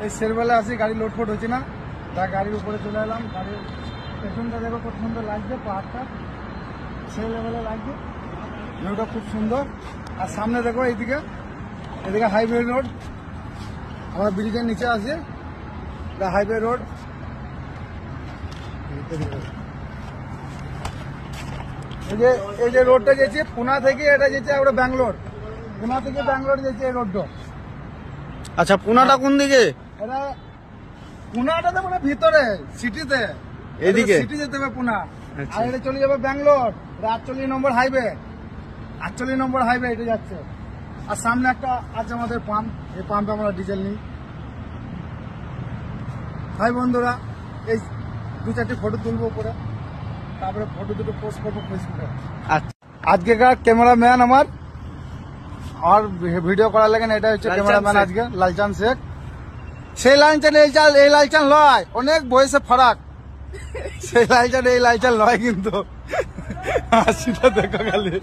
এই শেরবেলা আসি, গাড়ি লোড ফোট হচ্ছে না, তাই গাড়ির উপরে চলে এলাম। গাড়ির পেছনটা দেখো কত সুন্দর লাগছে, পাহাড়টা সেই লেভেলে লাগছে, ভিউটা খুব সুন্দর। আর সামনে দেখো এদিকে হাইওয়ে রোড, আমার ব্রিজের নিচে আছে হাইওয়ে রোড। এই যে রোডটা যেছে পুনা থেকে, এটা যেছে আমরা ব্যাঙ্গালোর, পুনা থেকে ব্যাঙ্গালোর যেছে এই রোডটা। আচ্ছা, পুনাটা কোন দিকে? এটা পুনাটা তো মানে ভিতরে সিটিতে, এদিকে সিটি যেতে হবে পুনা। আর এটা চলে যাবে ব্যাঙ্গালোর, 48 নম্বর হাইওয়ে, 48 নম্বর হাইওয়ে এটা যাচ্ছে। আর সামনে একটা আছে আমাদের পাম্প, এই পাম্পে আমরা ডিজেল নিই। ভাই বন্ধুরা, এই 2-4টি ফটো তুলবো উপরে, তারপরে ফটো দুটো পোস্ট করবো ফেসবুকে। আজকেকার ক্যামেরাম্যান আমার ভিডিও করার লাগেন, এটা হচ্ছে ক্যামেরাম্যান আজকে লালচান শেখ। সেই লালচান এই লালচান লয়, অনেক বয়সে ফারাক। সেই লালচান এই লালচান লয় কিন্তু, হাসিটা দেখো খালি।